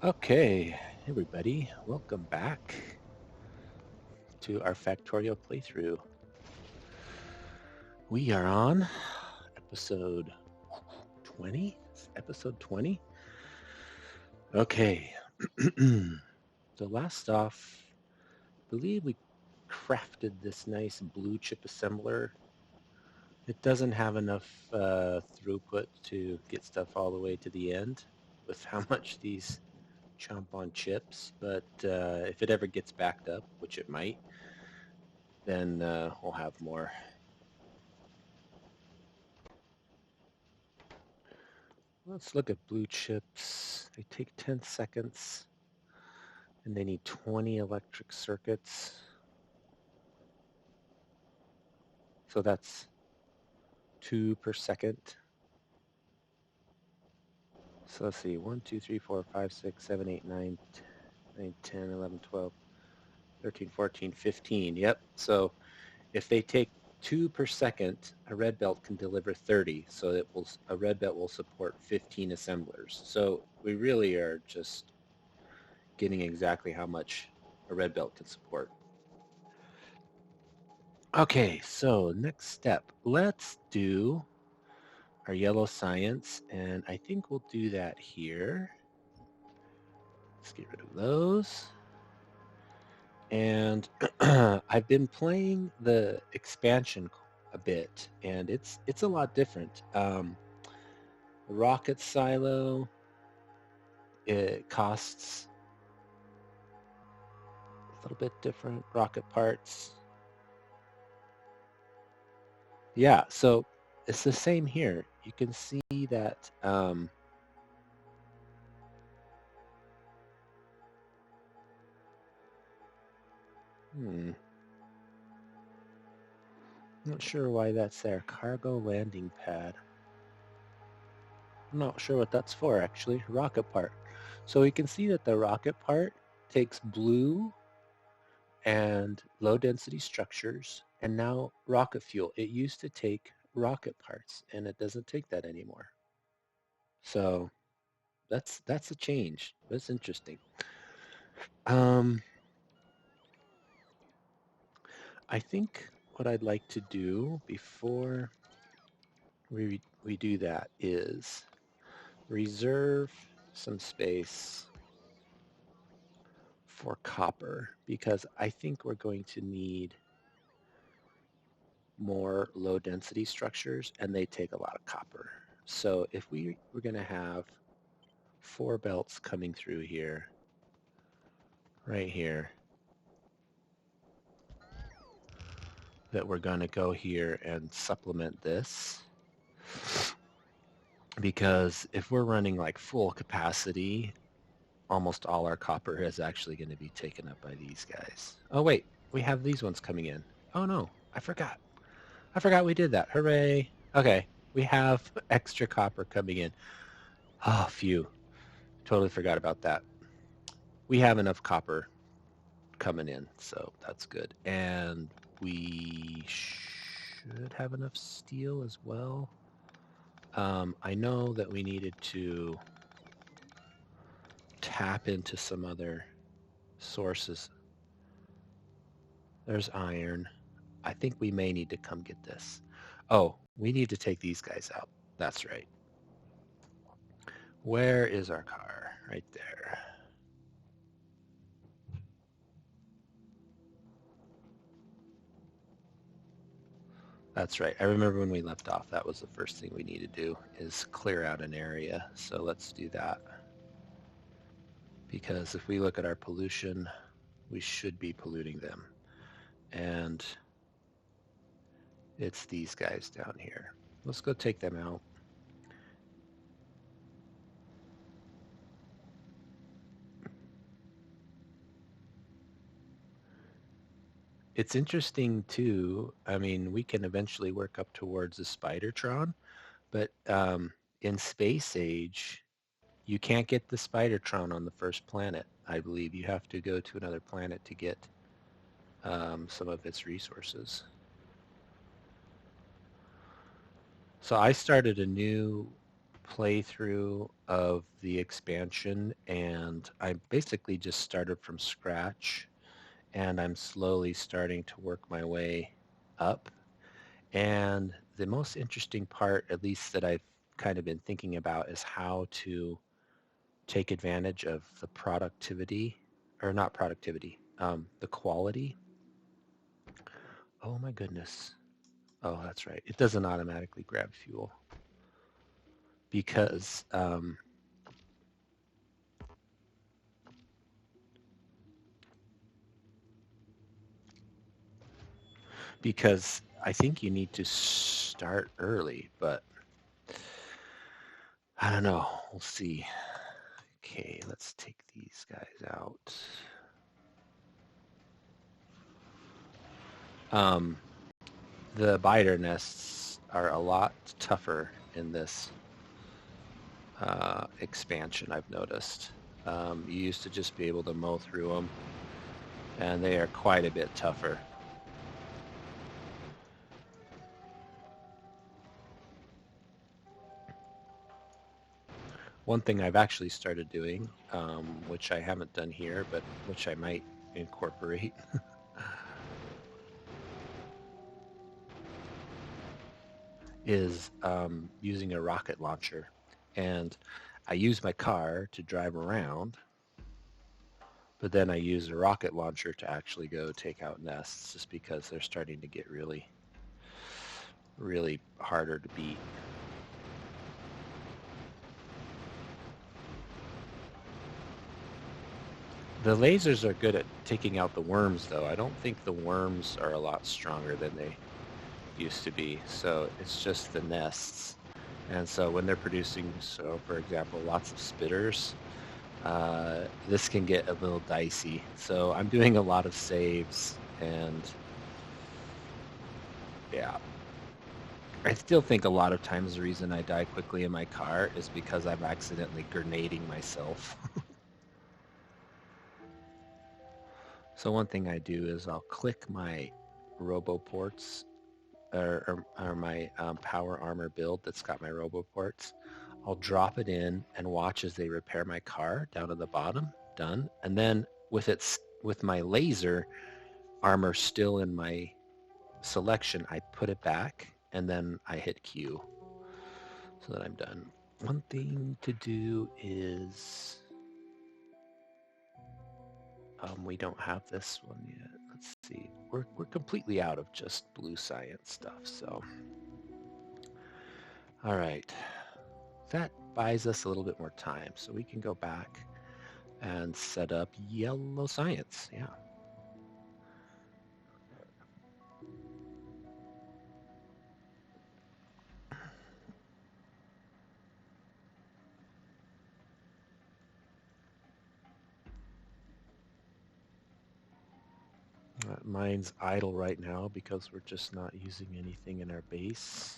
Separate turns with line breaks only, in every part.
Okay, everybody, welcome back to our Factorio playthrough. We are on episode 20? Episode 20? Okay. So last off, I believe we crafted this nice blue chip assembler. It doesn't have enough throughput to get stuff all the way to the end with how much these chomp on chips, but if it ever gets backed up, which it might, then we'll have more. Let's look at blue chips. They take 10 seconds and they need 20 electric circuits. So that's 2 per second. So let's see, 1, 2, 3, 4, 5, 6, 7, 8, 9, 9, 10, 11, 12, 13, 14, 15. Yep. So if they take 2 per second, a red belt can deliver 30. So a red belt will support 15 assemblers. So we really are just getting exactly how much a red belt can support. Okay, so next step. Let's do our yellow science, and I think we'll do that here. Let's get rid of those. And I've been playing the expansion a bit, and it's a lot different. The rocket silo, it costs a little bit different. Rocket parts. Yeah, so it's the same here. You can see that not sure why that's there. Cargo landing pad. I'm not sure what that's for, actually. Rocket part. So we can see that the rocket part takes blue and low density structures and now rocket fuel. It used to take rocket parts and it doesn't take that anymore. So that's a change. That's interesting. I think what I'd like to do before we do that is reserve some space for copper because I think we're going to need more low density structures and they take a lot of copper. So if we're going to have 4 belts coming through here, right here, that we're going to go here and supplement this because if we're running like full capacity, almost all our copper is actually going to be taken up by these guys. Oh wait, we have these ones coming in. Oh no, I forgot. I forgot we did that. Hooray. Okay, we have extra copper coming in. Oh, phew. Totally forgot about that. We have enough copper coming in, so that's good. And we should have enough steel as well. I know that we needed to tap into some other sources. There's iron. I think we may need to come get this. Oh, we need to take these guys out. That's right. Where is our car? Right there. That's right. I remember when we left off, that was the first thing we need to do is clear out an area. So let's do that. Because if we look at our pollution, we should be polluting them. And it's these guys down here. Let's go take them out. It's interesting too. I mean, we can eventually work up towards the Spidertron, but in Space Age, you can't get the Spidertron on the first planet. I believe you have to go to another planet to get some of its resources. So I started a new playthrough of the expansion, and I basically just started from scratch, and I'm slowly starting to work my way up. And the most interesting part, at least that I've kind of been thinking about, is how to take advantage of the productivity, or not productivity, the quality. Oh my goodness. Oh, that's right. It doesn't automatically grab fuel because I think you need to start early, but I don't know. We'll see. Okay, let's take these guys out. The biter nests are a lot tougher in this expansion, I've noticed. You used to just be able to mow through them, and they are quite a bit tougher. One thing I've actually started doing, which I haven't done here, but which I might incorporate, is using a rocket launcher. And I use my car to drive around, but then I use a rocket launcher to actually go take out nests just because they're starting to get really, really harder to beat. The lasers are good at taking out the worms, though. I don't think the worms are a lot stronger than they used to be. So it's just the nests. And so when they're producing, so for example, lots of spitters, this can get a little dicey. So I'm doing a lot of saves, and yeah. I still think a lot of times the reason I die quickly in my car is because I'm accidentally grenading myself. So one thing I do is I'll click my roboports or my power armor build that's got my roboports. I'll drop it in and watch as they repair my car down at the bottom. Done. And then with my laser armor still in my selection, I put it back and then I hit Q so that I'm done. One thing to do is we don't have this one yet. Let's see. We're completely out of just blue science stuff. So, all right. That buys us a little bit more time, so we can go back and set up yellow science. Yeah. Mine's idle right now because we're just not using anything in our base.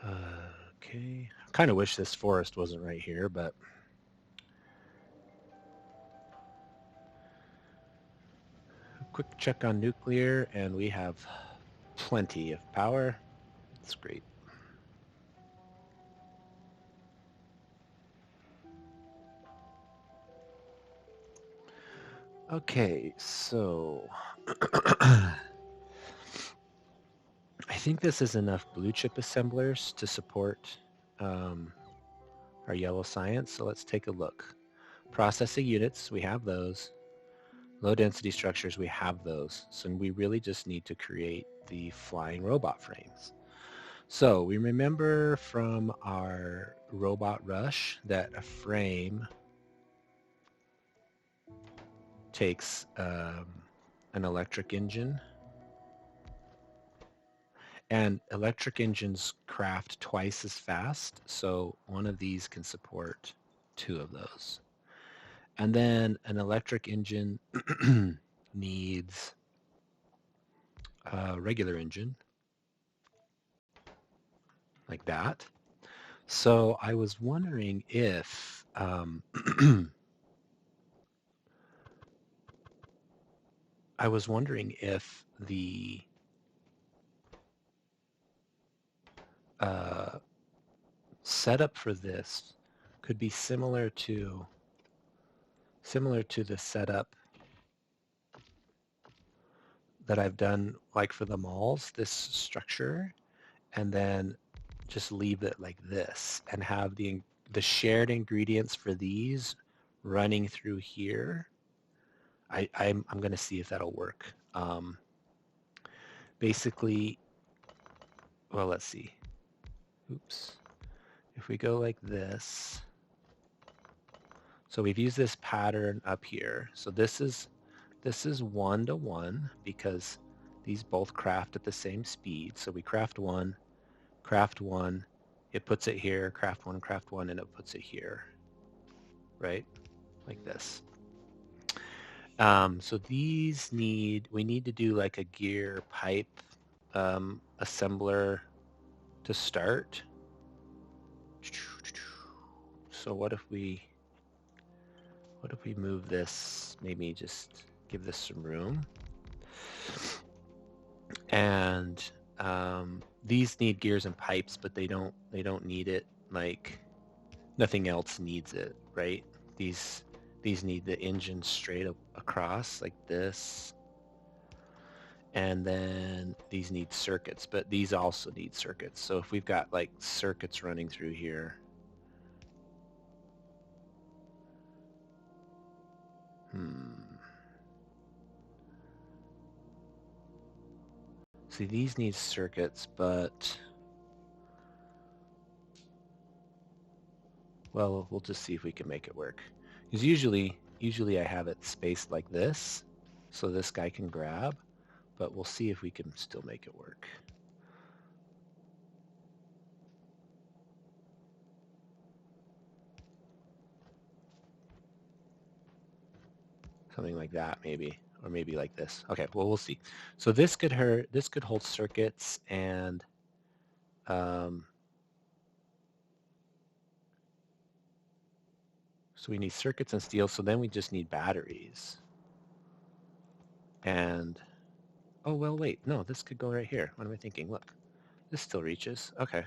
Okay. I kind of wish this forest wasn't right here, but quick check on nuclear, and we have plenty of power. That's great. Okay, so I think this is enough blue chip assemblers to support our yellow science. So let's take a look. Processing units, we have those. Low density structures, we have those. So we really just need to create the flying robot frames. So we remember from our robot rush that a frame takes an electric engine, and electric engines craft twice as fast. So one of these can support two of those. And then an electric engine needs a regular engine like that. So I was wondering if I was wondering if the setup for this could be similar to the setup that I've done like for the malls, this structure, and then just leave it like this and have the shared ingredients for these running through here. I'm going to see if that'll work. Basically, well, let's see. Oops. If we go like this, so we've used this pattern up here. So this is 1-to-1 because these both craft at the same speed. So we craft one, it puts it here, craft one, and it puts it here, right? Like this. So these we need to do like a gear pipe assembler to start. So what if we move this, maybe just give this some room? And these need gears and pipes, but they don't need it like nothing else needs it, right? These need the engine straight up across like this. And then these need circuits, but these also need circuits. So if we've got like circuits running through here, see, these need circuits, but well, we'll just see if we can make it work. Because usually I have it spaced like this, so this guy can grab, but we'll see if we can still make it work. Something like that, maybe, or maybe like this. Okay, well, we'll see. So this could hold circuits, and so we need circuits and steel. So then we just need batteries. And oh well, wait, no, this could go right here. What am I thinking? Look, this still reaches. Okay.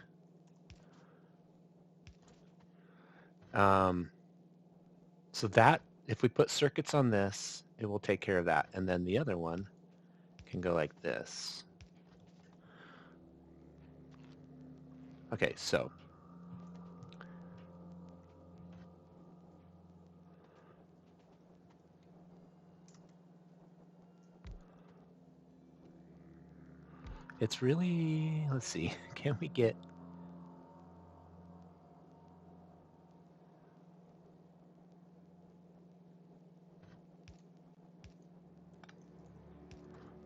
So that, if we put circuits on this, it will take care of that. And then the other one can go like this. Okay, so it's really, let's see, can we get,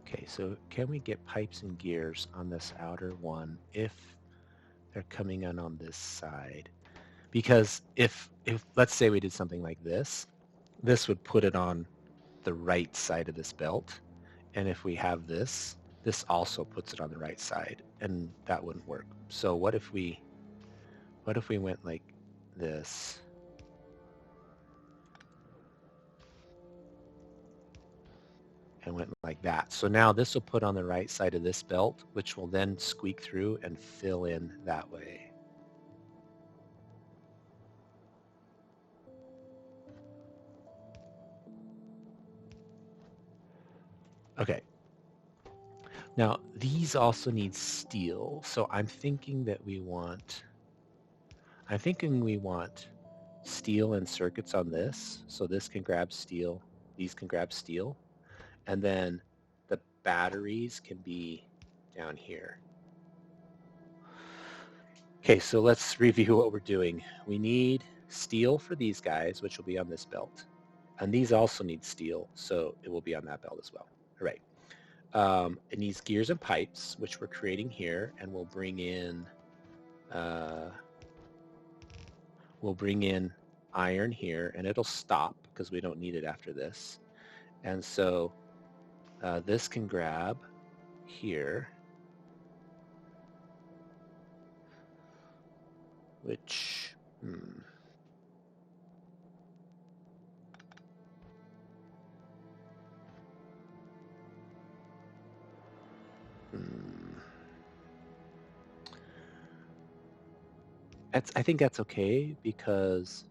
okay, so can we get pipes and gears on this outer one if they're coming in on this side? Because if let's say we did something like this would put it on the right side of this belt. And if we have this also puts it on the right side, and that wouldn't work. So what if we went like this? And went like that. So now this will put on the right side of this belt, which will then squeak through and fill in that way. Okay. Now these also need steel. So I'm thinking we want steel and circuits on this. So this can grab steel, these can grab steel. And then the batteries can be down here. Okay, so let's review what we're doing. We need steel for these guys, which will be on this belt. And these also need steel, so it will be on that belt as well. All right. It needs gears and pipes, which we're creating here, and we'll bring in iron here, and it'll stop because we don't need it after this. And so this can grab here, which Hmm. I think that's okay because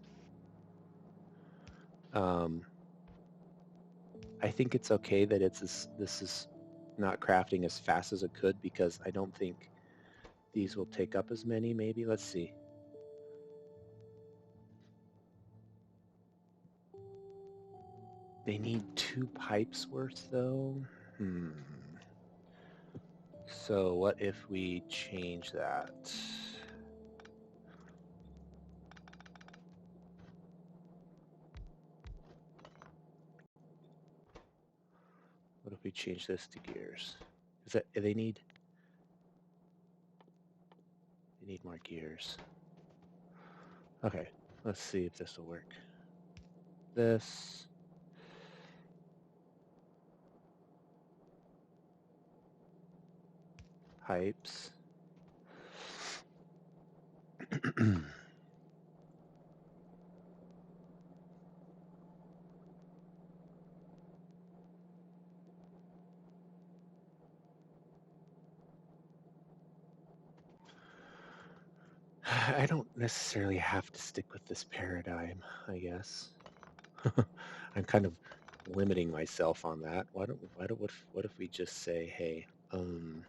I think it's okay that this is not crafting as fast as it could because I don't think these will take up as many maybe. Let's see. They need 2 pipes worth though. So what if we change that? What if we change this to gears? Is that they need more gears. Okay, let's see if this will work. This. Pipes. I don't necessarily have to stick with this paradigm, I guess. I'm kind of limiting myself on that. What if we just say, hey, 2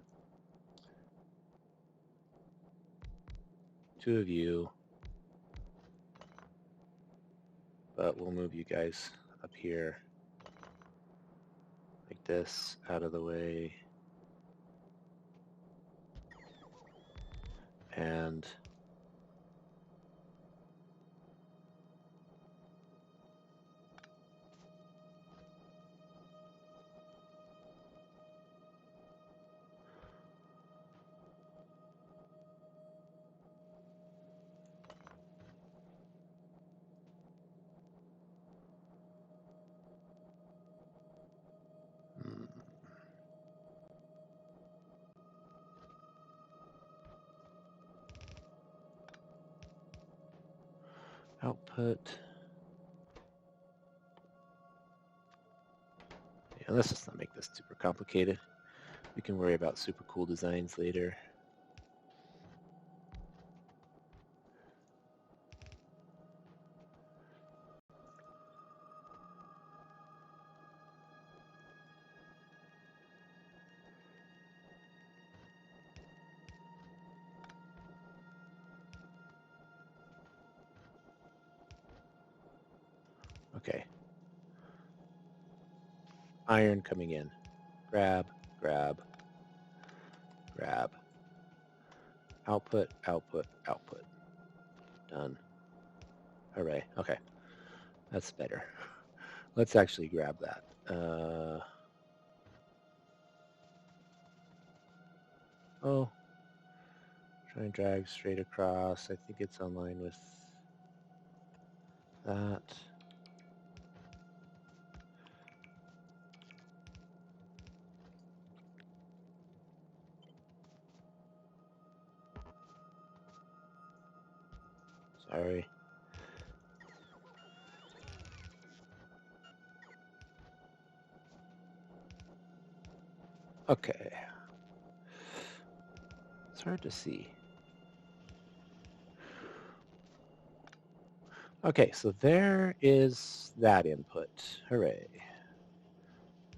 of you, but we'll move you guys up here like this, out of the way, and output. Yeah, let's just not make this super complicated. We can worry about super cool designs later. Okay. Iron coming in. Grab, grab, grab. Output, output, output. Done. Hooray. Okay. That's better. Let's actually grab that. Oh. Try and drag straight across. I think it's online with that. Sorry. Okay. It's hard to see. Okay, so there is that input. Hooray.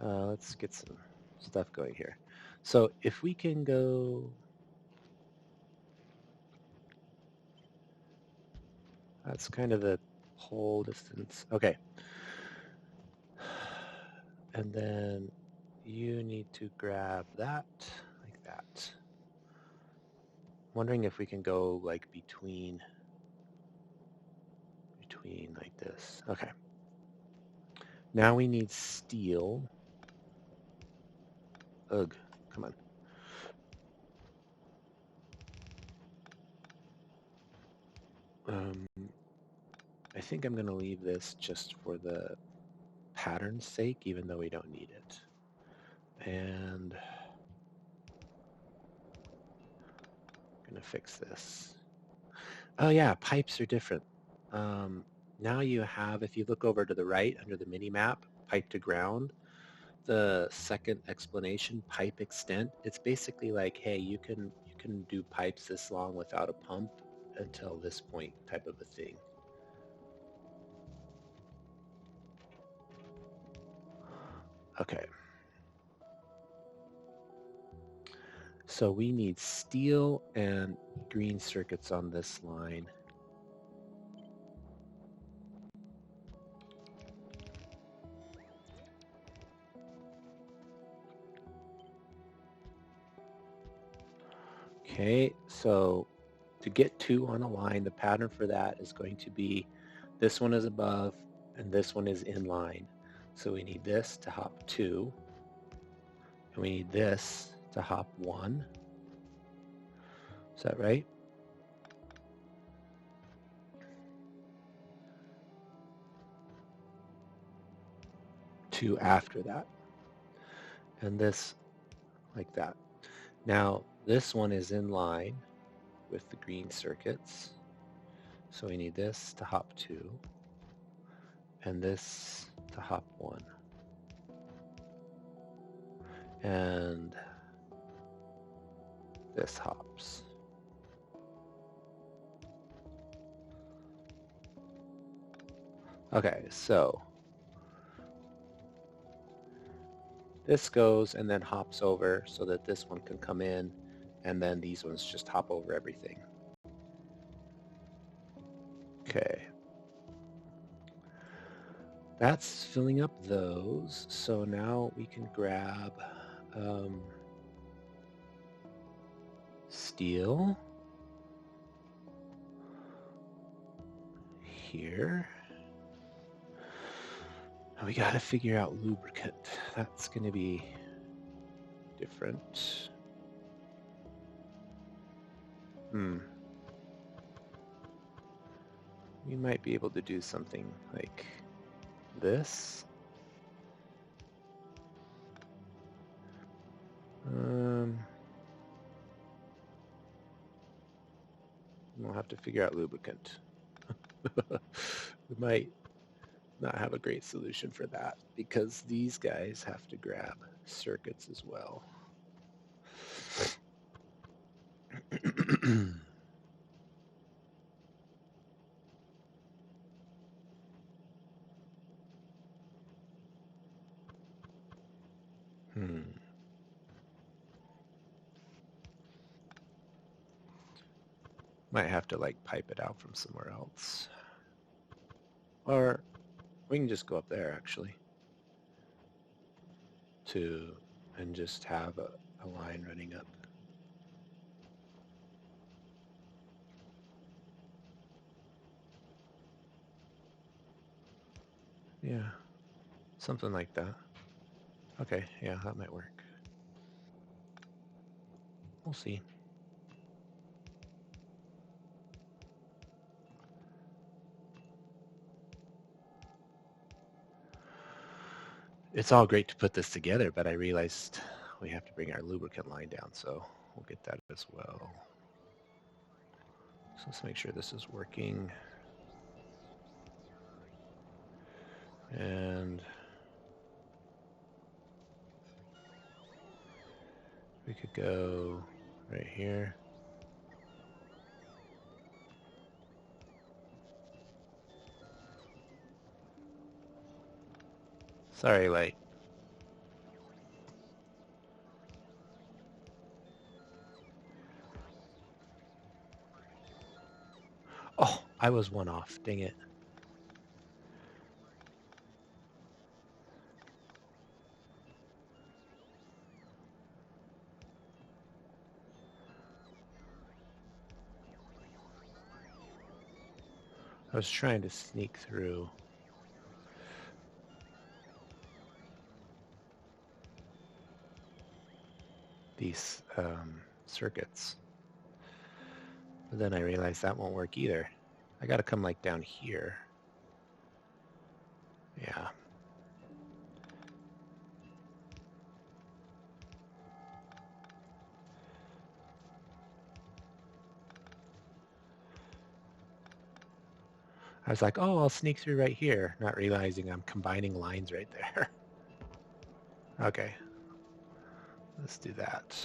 Let's get some stuff going here. So if we can go... That's kind of the pole distance. Okay. And then you need to grab that, like that. Wondering if we can go like between like this. Okay. Now we need steel. Ugh, come on. I think I'm going to leave this just for the pattern's sake, even though we don't need it. And I'm going to fix this. Oh yeah, pipes are different. Now you have, if you look over to the right under the mini map, pipe to ground, the second explanation, pipe extent, it's basically like, hey, you can do pipes this long without a pump until this point type of a thing. Okay. So we need steel and green circuits on this line. Okay, so to get two on a line, the pattern for that is going to be this one is above and this one is in line. So we need this to hop 2, and we need this to hop 1. Is that right? Two after that. And this like that. Now, this one is in line with the green circuits. So we need this to hop 2 and this to hop 1. And this hops. Okay, so this goes and then hops over so that this one can come in, and then these ones just hop over everything. Okay. That's filling up those. So now we can grab steel here. We got to figure out lubricant. That's going to be different. We might be able to do something like this. We'll have to figure out lubricant. We might not have a great solution for that because these guys have to grab circuits as well. Might have to like pipe it out from somewhere else. Or we can just go up there actually and just have a line running up. Yeah, something like that. Okay, yeah, that might work. We'll see. It's all great to put this together, but I realized we have to bring our lubricant line down, so we'll get that as well. So let's make sure this is working. And we could go right here. Sorry, light. Oh, I was one off. Dang it. I was trying to sneak through. These circuits. But then I realized that won't work either. I got to come like down here. Yeah. I was like, oh, I'll sneak through right here, not realizing I'm combining lines right there. Okay. Let's do that.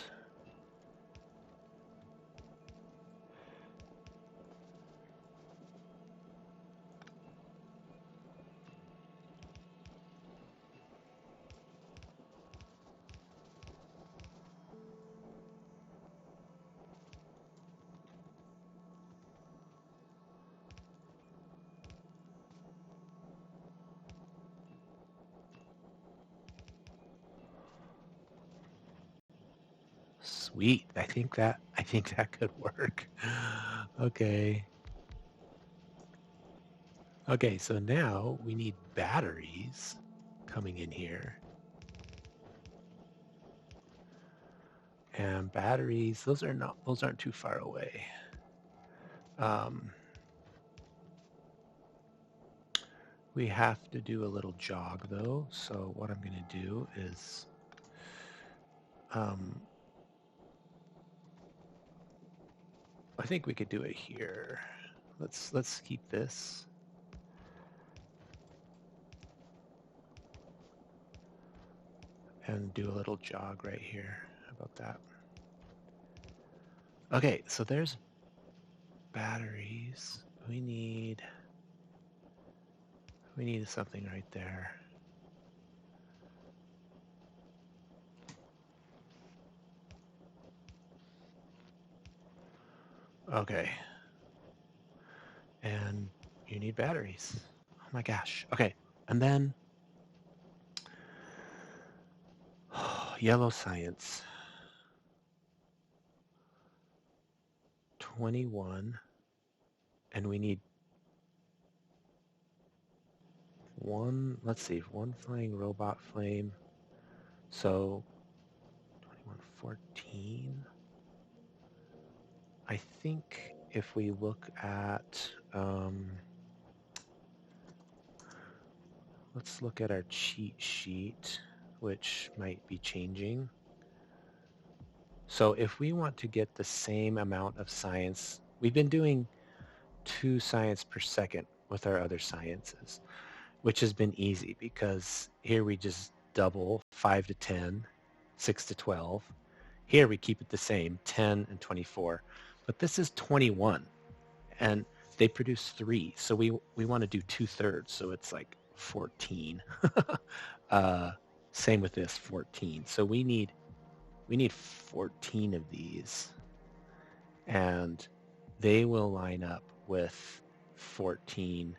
Sweet. I think that could work. Okay. Okay, so now we need batteries coming in here. And batteries, those aren't too far away. We have to do a little jog though. So what I'm going to do is I think we could do it here. Let's keep this. And do a little jog right here. How about that? Okay, so there's batteries. We need something right there. Okay. And you need batteries. Oh my gosh. Okay. And then yellow science. 21. And we need let's see, one flying robot flame. So 21, 14. I think if we look at, let's look at our cheat sheet, which might be changing. So if we want to get the same amount of science, we've been doing 2 science per second with our other sciences, which has been easy because here we just double 5 to 10, 6 to 12. Here we keep it the same, 10 and 24. But this is 21, and they produce 3. So we want to do 2/3, so it's like 14. Same with this, 14. So we need 14 of these, and they will line up with 14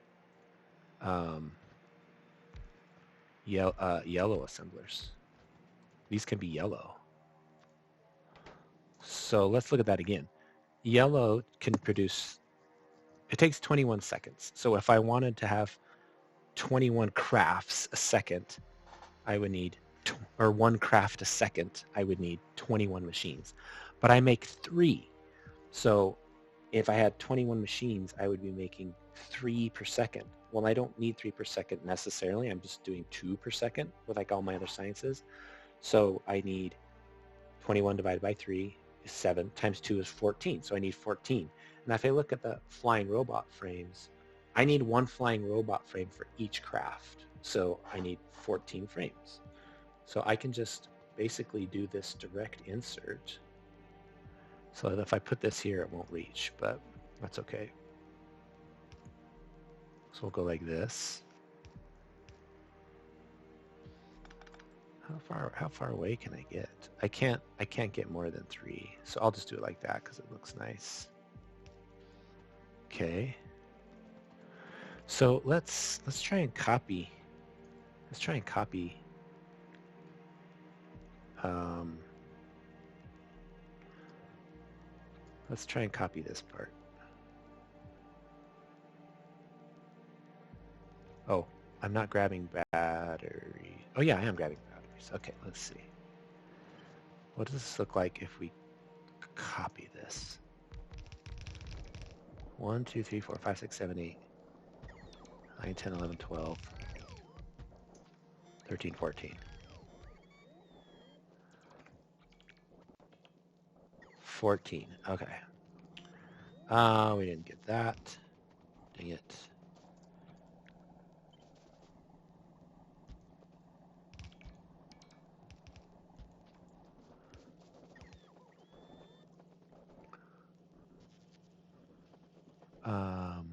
yellow assemblers. These can be yellow. So let's look at that again. Yellow can produce, it takes 21 seconds. So if I wanted to have 21 crafts a second, I would need, or 1 craft a second, I would need 21 machines. But I make 3. So if I had 21 machines, I would be making 3 per second. Well, I don't need 3 per second necessarily. I'm just doing 2 per second with like all my other sciences. So I need 21 divided by 3 is 7, times 2 is 14. So I need 14. And if I look at the flying robot frames, I need 1 flying robot frame for each craft. So I need 14 frames. So I can just basically do this direct insert. So that if I put this here, it won't reach, but that's okay. So we'll go like this. How far away can I get? I can't get more than 3. So I'll just do it like that because it looks nice. Okay. So let's try and copy. Let's try and copy. Let's try and copy this part. Oh, I'm not grabbing battery. Oh yeah, I am grabbing batteries. Okay, let's see. What does this look like if we copy this? 1, 2, 3, 4, 5, 6, 7, 8, 9, 10, 11, 12, 13, 14. 14. Okay. We didn't get that. Dang it.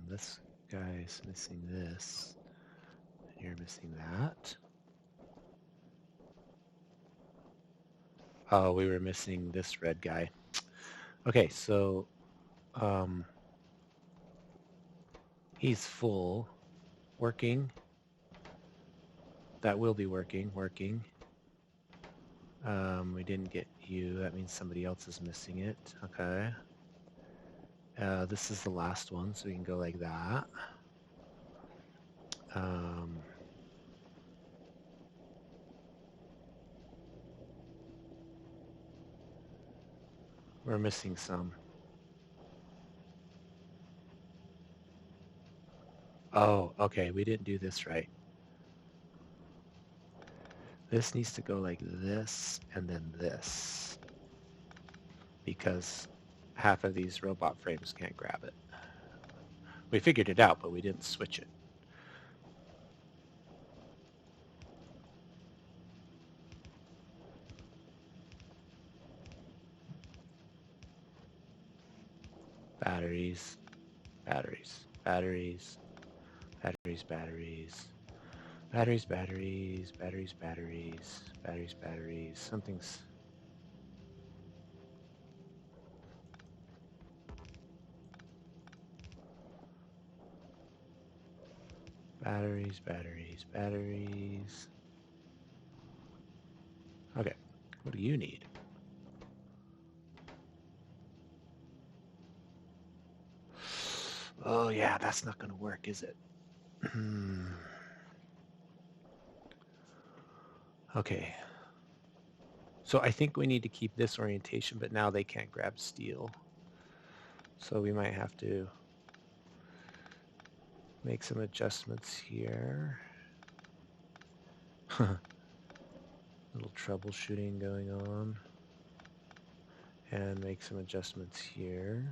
This guy's missing this. You're missing that. Oh, we were missing this red guy. Okay, so he's full. Working. That will be working. We didn't get you. That means somebody else is missing it. Okay. This is the last one, so we can go like that. We're missing some. Oh, okay. We didn't do this right. This needs to go like this and then this because half of these robot frames can't grab it. We figured it out, but we didn't switch it. Batteries, batteries, batteries, batteries, batteries, batteries, batteries, batteries, batteries, batteries, batteries. Something's... Batteries, batteries, batteries. Okay, what do you need? Oh yeah, that's not going to work, is it? Okay. So I think we need to keep this orientation, but now they can't grab steel. So we might have to make some adjustments here. Little troubleshooting going on. And make some adjustments here.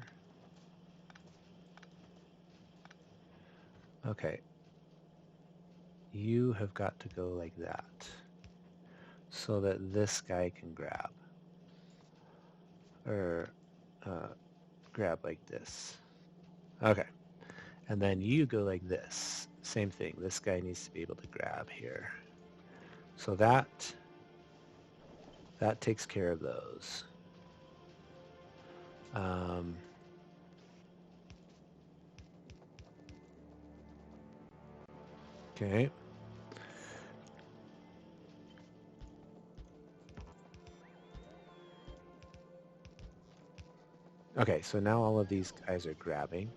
Okay. You have got to go like that so that this guy can grab. Or grab like this. Okay. And then you go like this. Same thing. This guy needs to be able to grab here. So that takes care of those. Okay. Okay, so now all of these guys are grabbing.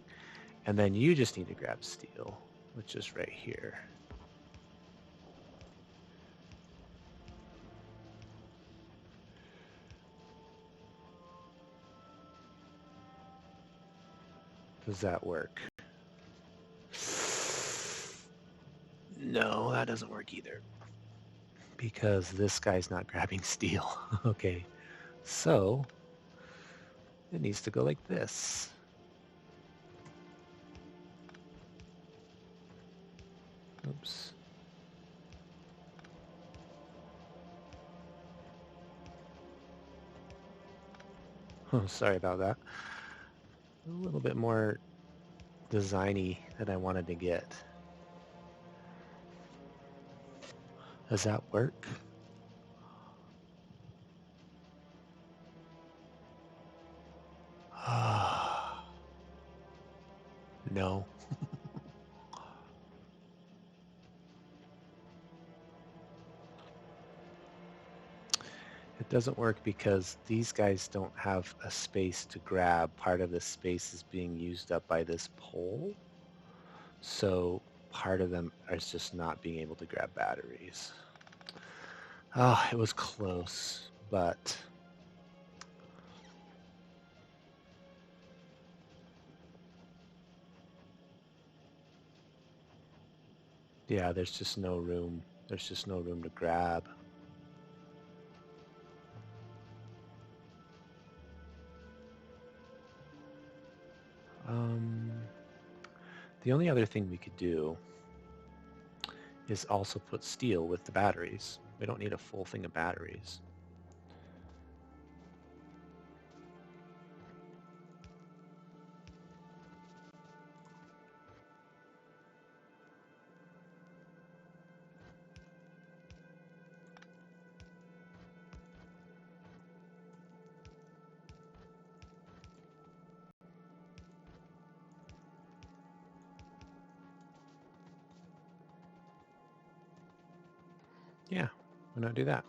And then you just need to grab steel, which is right here. Does that work? No, that doesn't work either. Because this guy's not grabbing steel. Okay, so it needs to go like this. Oops. Oh, sorry about that. A little bit more designy than I wanted to get. Does that work? No. It doesn't work because these guys don't have a space to grab. Part of the space is being used up by this pole. So part of them is just not being able to grab batteries. Oh, it was close, but yeah, there's just no room. There's just no room to grab. The only other thing we could do is also put steel with the batteries. We don't need a full thing of batteries. Yeah, why not do that?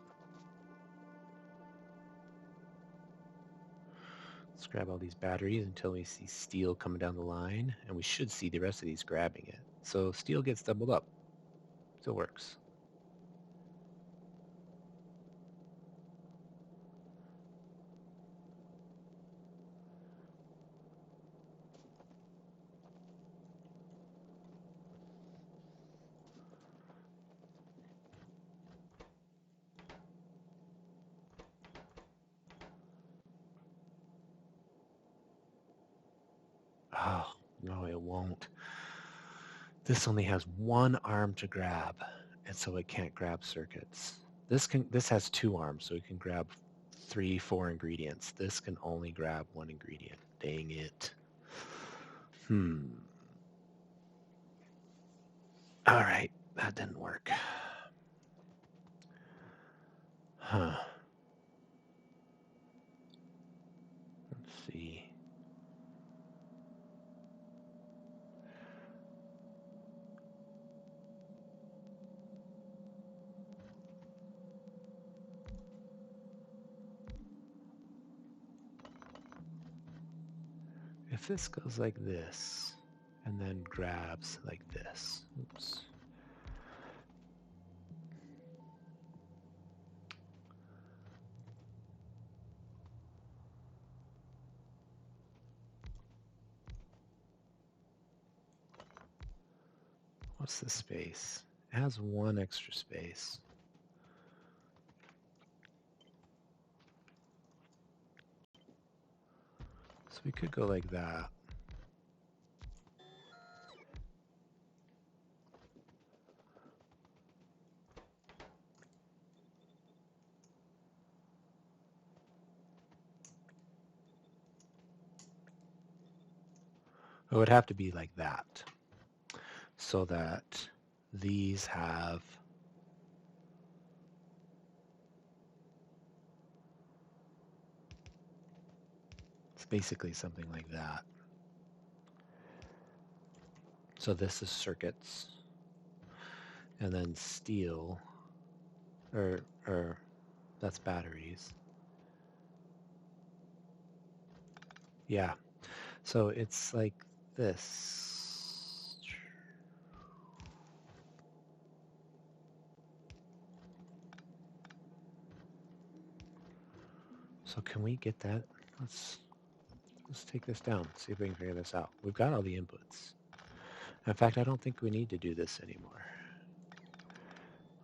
Let's grab all these batteries until we see steel coming down the line, and we should see the rest of these grabbing it. So steel gets doubled up. Still works. Oh, no, it won't. This only has one arm to grab, and so it can't grab circuits. This has two arms, so it can grab 3, 4 ingredients. This can only grab one ingredient. Dang it. All right, that didn't work. Huh. Let's see. If this goes like this, and then grabs like this. Oops. What's the space? It has one extra space. So we could go like that. It would have to be like that, so that these have it's basically something like that. So this is circuits, and then steel, or that's batteries. Yeah, so it's like this. So can we get that? Let's take this down, see if we can figure this out. We've got all the inputs. In fact, I don't think we need to do this anymore.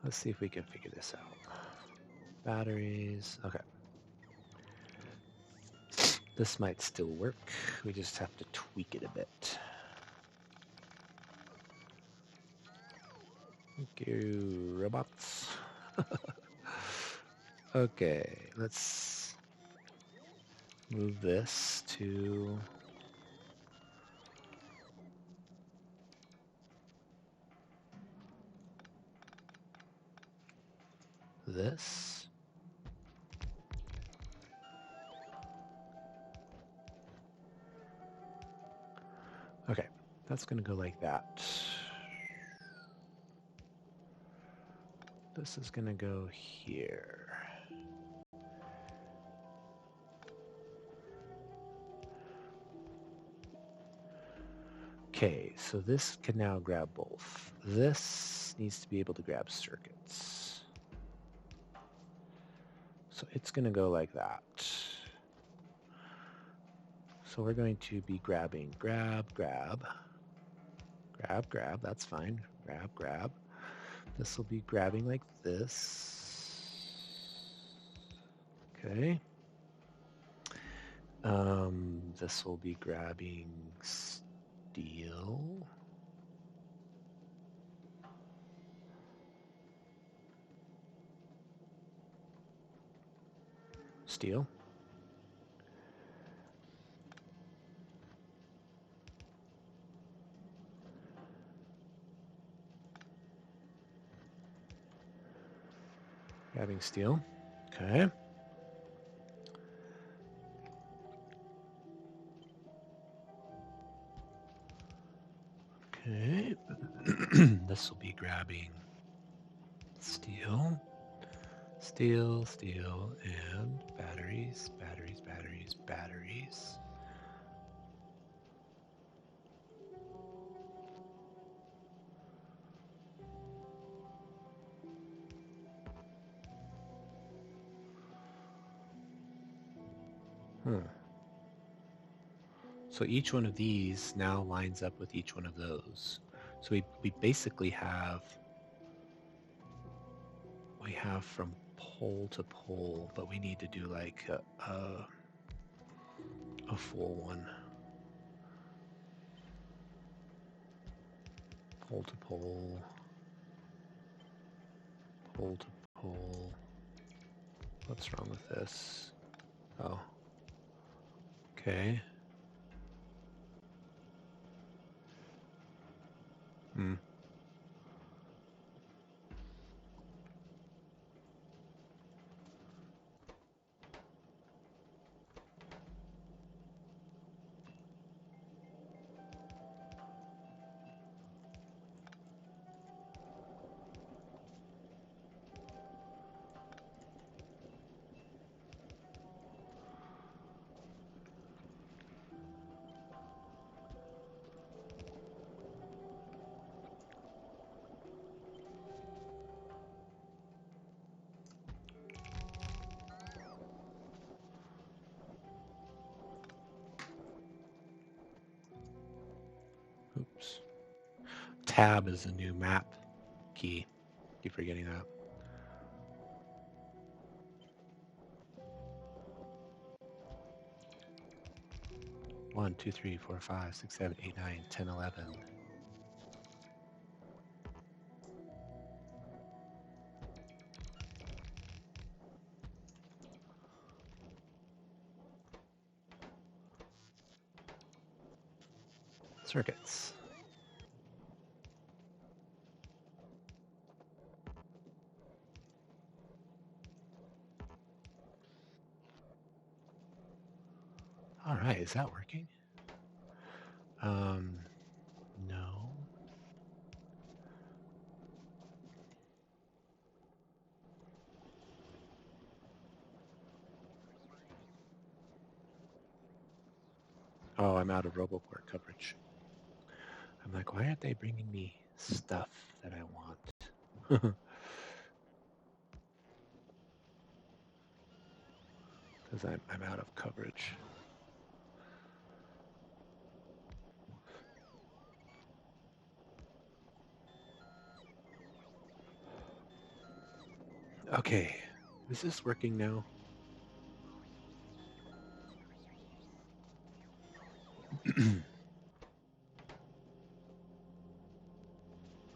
Let's see if we can figure this out. Batteries, okay. This might still work. We just have to tweak it a bit. Thank you, robots. Okay, let's move this to this. Okay, that's going to go like that. This is going to go here. Okay, so this can now grab both. This needs to be able to grab circuits. So it's going to go like that. So we're going to be grabbing grab, that's fine. Grab. This will be grabbing like this. Okay. This will be grabbing steel. Steel. Grabbing steel. Okay. Okay. This will be grabbing steel. Steel, steel, and batteries, batteries, batteries, batteries. So each one of these now lines up with each one of those. So we basically have from pole to pole, but we need to do like a full one. Pole to pole, pole to pole. What's wrong with this? Oh, okay. Hmm. Oops. Tab is a new map key. Keep forgetting that. One, two, three, four, five, six, 7, 8, 9, 10, 11. Circuits. All right, is that working? No. Oh, I'm out of RoboPort coverage. I'm like, why aren't they bringing me stuff that I want? Because I'm out of coverage. Okay, is this working now?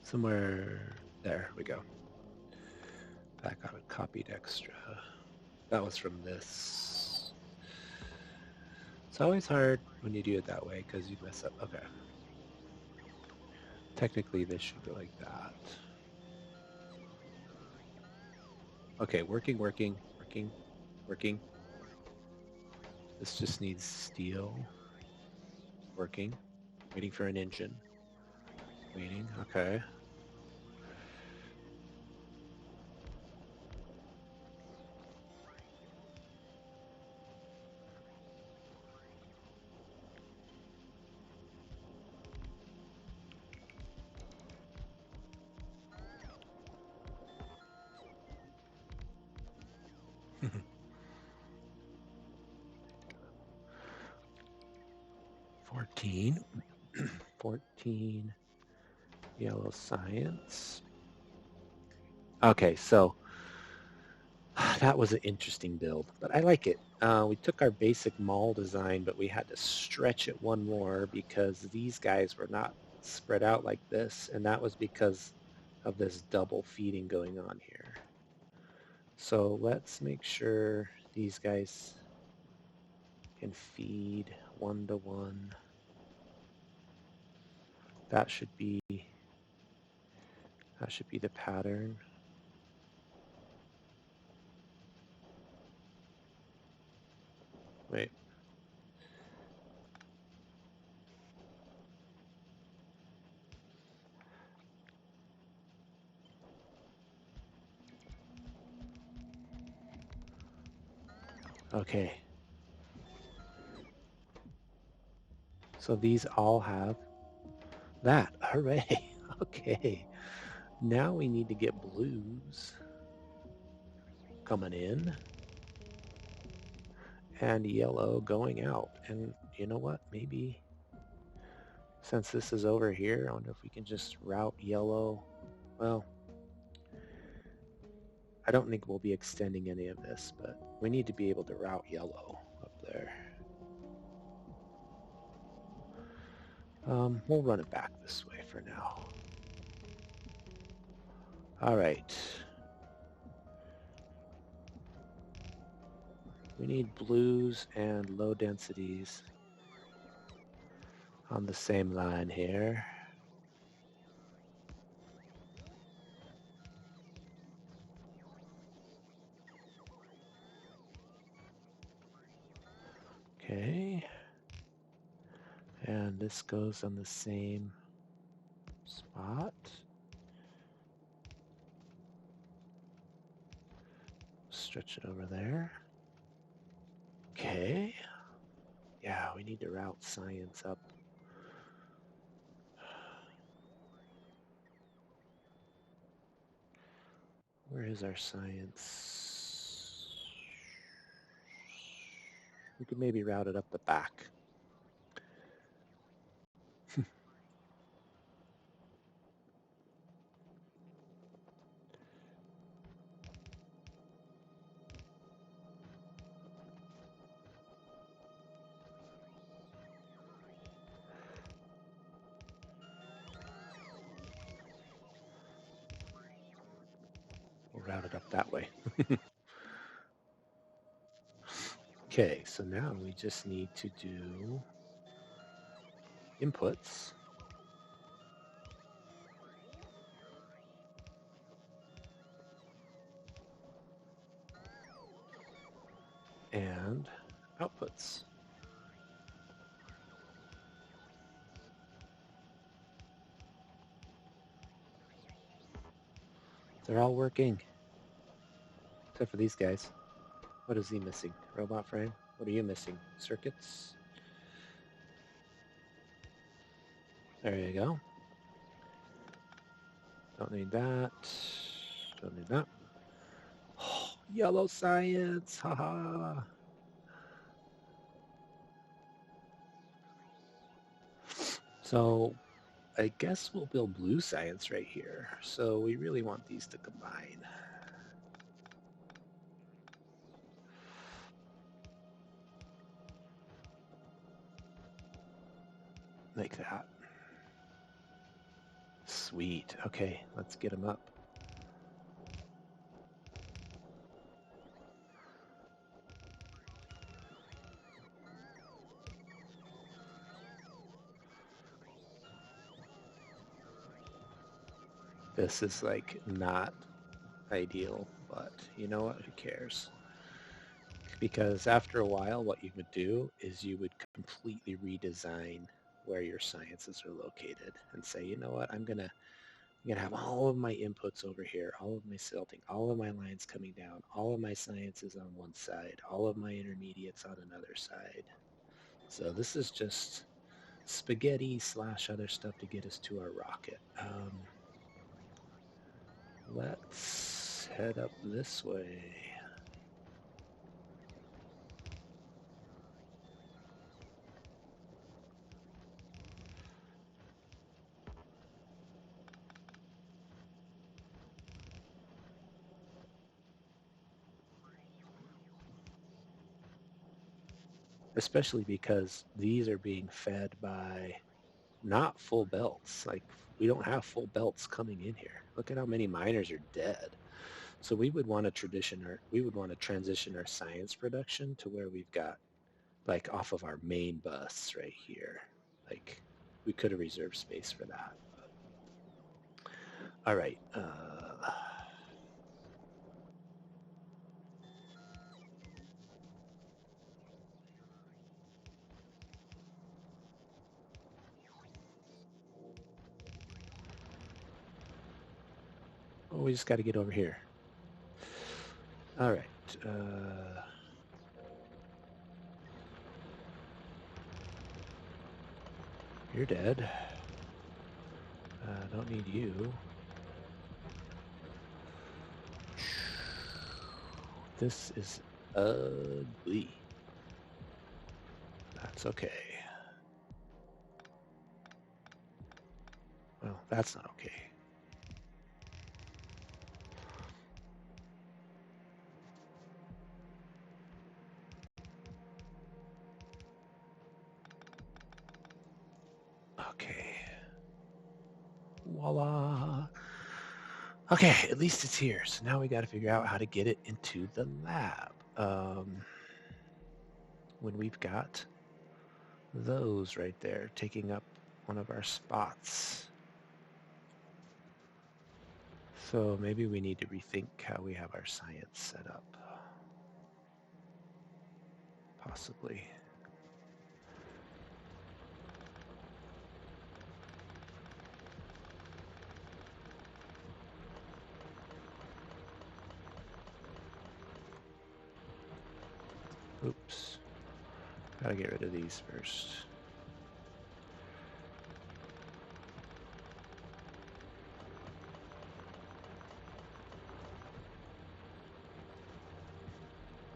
Somewhere there we go. Back out of copied extra. That was from this. It's always hard when you do it that way because you mess up. Okay. Technically this should go like that. Okay, working, working, working, working. This just needs steel. Working. Waiting for an engine. Waiting. Okay. $14. 14 yellow science. Okay, so that was an interesting build, but I like it. We took our basic mall design, but we had to stretch it one more because these guys were not spread out like this, and that was because of this double feeding going on here. So let's make sure these guys can feed 1-to-1. That should be the pattern. Wait. Okay. So these all have that. Hooray. Okay. Now we need to get blues coming in and yellow going out. And you know what? Maybe since this is over here, I wonder if we can just route yellow. Well, I don't think we'll be extending any of this, but we need to be able to route yellow up there. We'll run it back this way for now. All right. We need blues and low densities on the same line here. Okay. And this goes on the same spot. Stretch it over there. Okay. Yeah, we need to route science up. Where is our science? We could maybe route it up the back. We'll route it up that way. Okay, so now we just need to do inputs. And outputs. They're all working. Except for these guys. What is he missing? Robot frame? What are you missing? Circuits? There you go. Don't need that. Don't need that. Oh, yellow science! Haha! So I guess we'll build blue science right here. So we really want these to combine. Like that. Sweet. Okay, let's get them up. This is like not ideal, but you know what? Who cares? Because after a while, what you would do is you would completely redesign where your sciences are located and say, you know what, I'm gonna have all of my inputs over here, all of my silting, all of my lines coming down, all of my sciences on one side, all of my intermediates on another side. So this is just spaghetti slash other stuff to get us to our rocket. Let's head up this way. Especially because these are being fed by not full belts. Like we don't have full belts coming in here. Look at how many miners are dead. So we would want to transition our science production to where we've got like off of our main bus right here. Like we could have reserved space for that. All right. Oh, we just got to get over here. All right. You're dead. Don't need you. This is ugly. That's okay. Well, that's not okay. Okay. Voila. Okay, at least it's here. So now we got to figure out how to get it into the lab. When we've got those right there taking up one of our spots. So maybe we need to rethink how we have our science set up. Possibly. Oops. Gotta get rid of these first.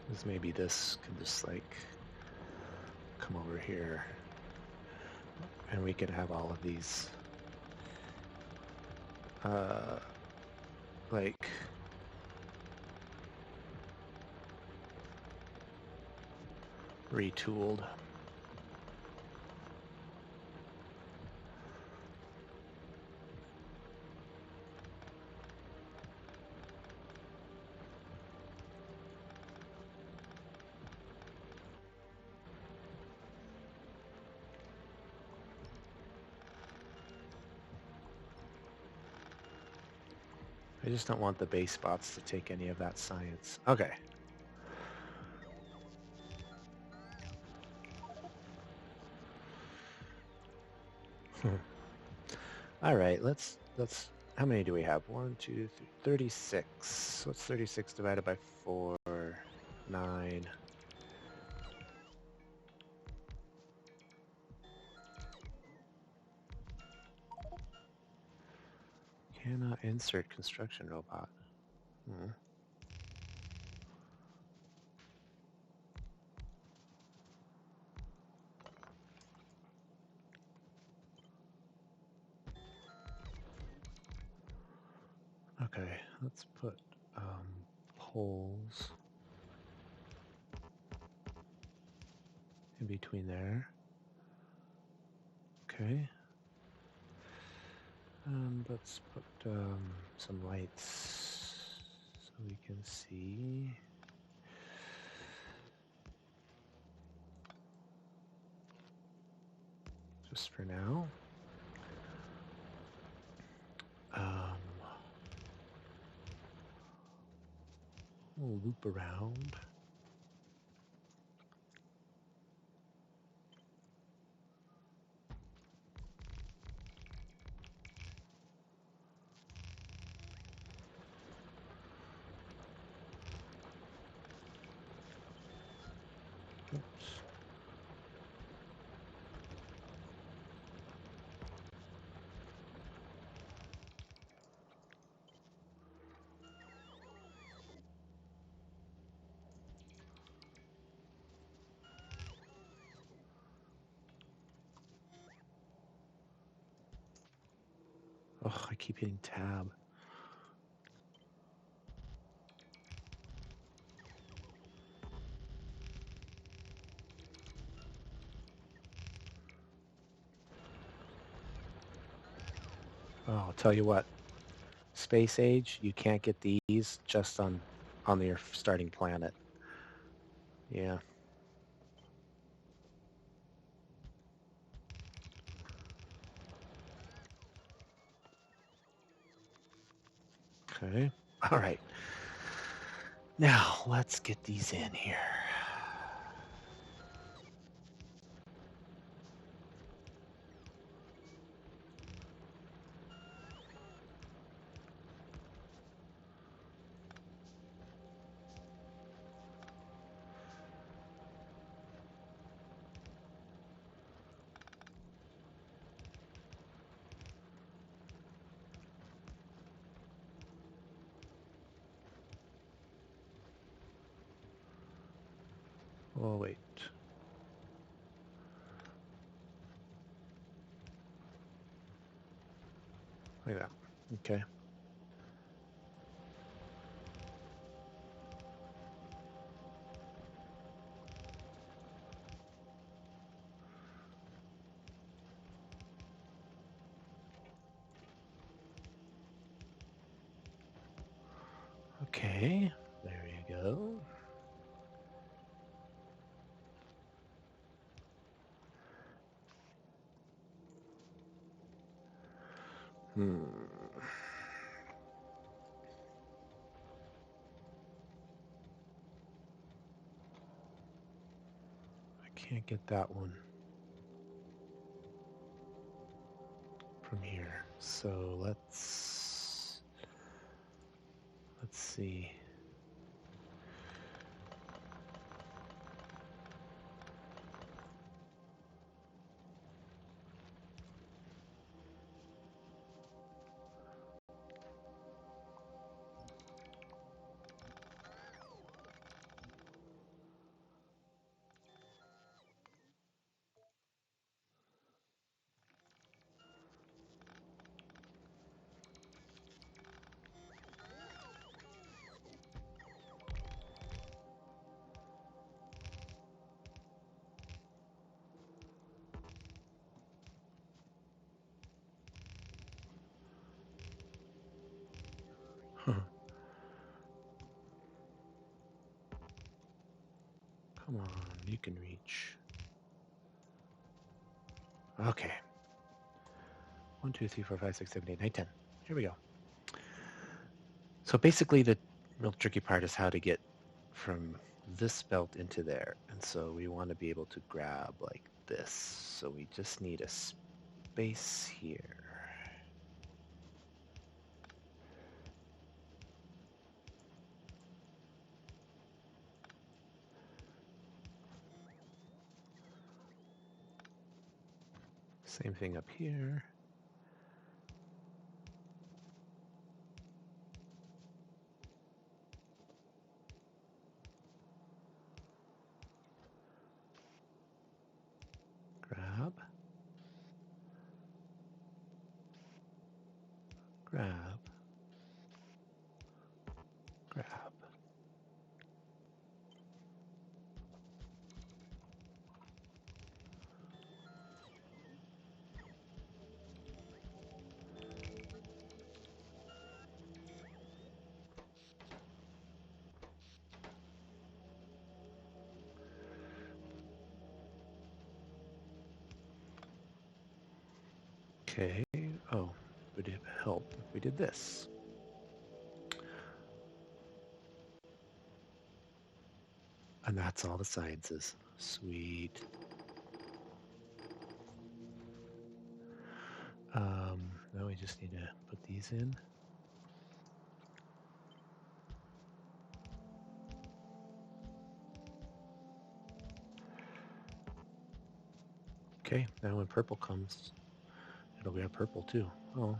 Because maybe this can just like come over here and we can have all of these like retooled. I just don't want the base spots to take any of that science. Okay. All right, let's, how many do we have? 1, 2, 3, 36. What's 36 divided by 4? 9. Cannot insert construction robot. Hmm. Okay, let's put poles in between there. Okay. And let's put some lights so we can see. Just for now. We'll loop around. Oops. Oh, I keep hitting tab. Oh, I'll tell you what. Space age, you can't get these just on your starting planet. Yeah. Okay. All right. Now, let's get these in here. Oh, wait. Like that. Okay. Okay, there you go. I can't get that one from here. So let's see. Huh. Come on, you can reach. Okay. 1, 2, 3, 4, 5, 6, 7, 8, 9, 10. Here we go. So basically the real tricky part is how to get from this belt into there. And so we want to be able to grab like this. So we just need a space here. Same thing up here. Grab. Grab. Grab. Okay. Oh, would it help if we did this? And that's all the sciences. Sweet. Now we just need to put these in. Okay, now when purple comes, it'll be a purple too. Oh.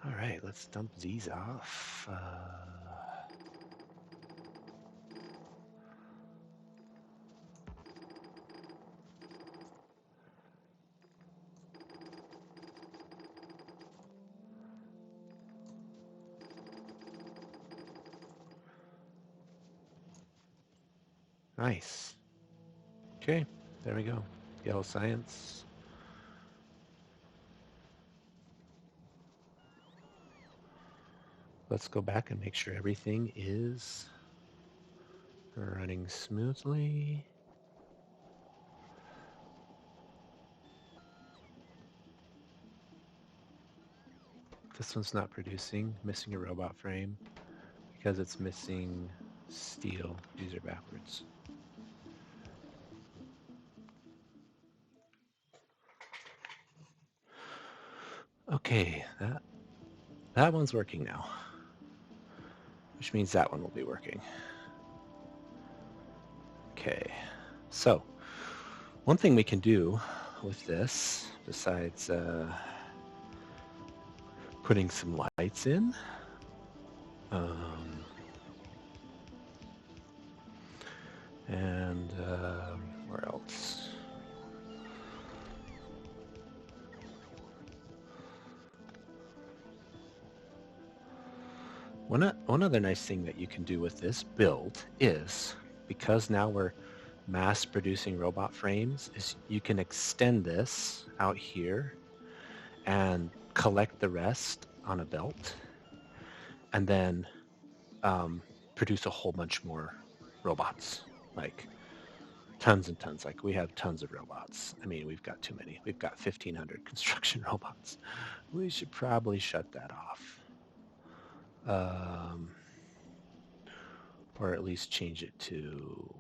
All right, let's dump these off. Nice. Okay, there we go. Yellow science. Let's go back and make sure everything is running smoothly. This one's not producing, missing a robot frame because it's missing steel. These are backwards. Okay, that one's working now, which means that one will be working. Okay, so one thing we can do with this, besides putting some lights in. Um, and where else? One other nice thing that you can do with this build is, because now we're mass producing robot frames, is you can extend this out here and collect the rest on a belt, and then produce a whole bunch more robots, like tons and tons. Like we have tons of robots. I mean, we've got too many. We've got 1,500 construction robots. We should probably shut that off. Um, or at least change it to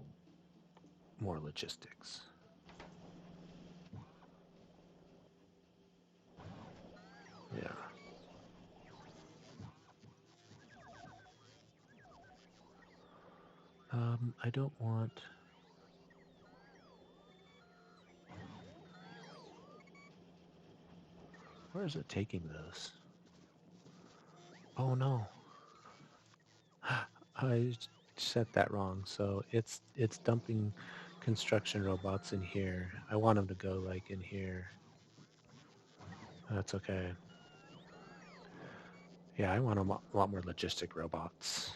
more logistics. Yeah. I don't want... Where is it taking this? Oh no. I set that wrong. So it's dumping construction robots in here. I want them to go like in here. That's okay. Yeah, I want a lot more logistic robots.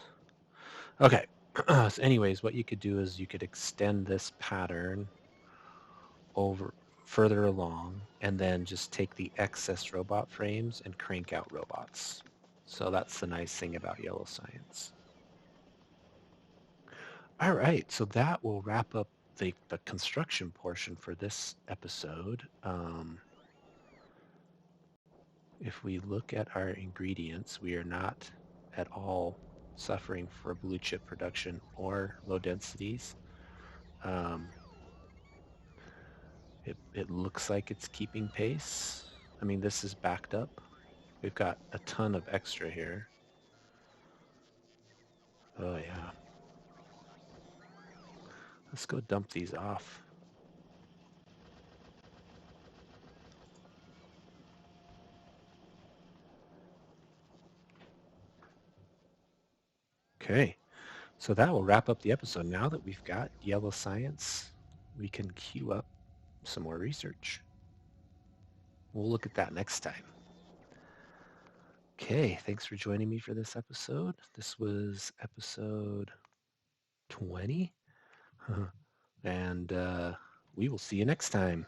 Okay. So anyways, what you could do is you could extend this pattern over further along and then just take the excess robot frames and crank out robots. So that's the nice thing about Yellow Science. All right, so that will wrap up the construction portion for this episode. If we look at our ingredients, we are not at all suffering for blue chip production or low densities. Um, it looks like it's keeping pace. I mean, this is backed up. We've got a ton of extra here. Oh yeah. Let's go dump these off. Okay. So that will wrap up the episode. Now that we've got Yellow Science, we can queue up some more research. We'll look at that next time. Okay, thanks for joining me for this episode. This was episode 20. And we will see you next time.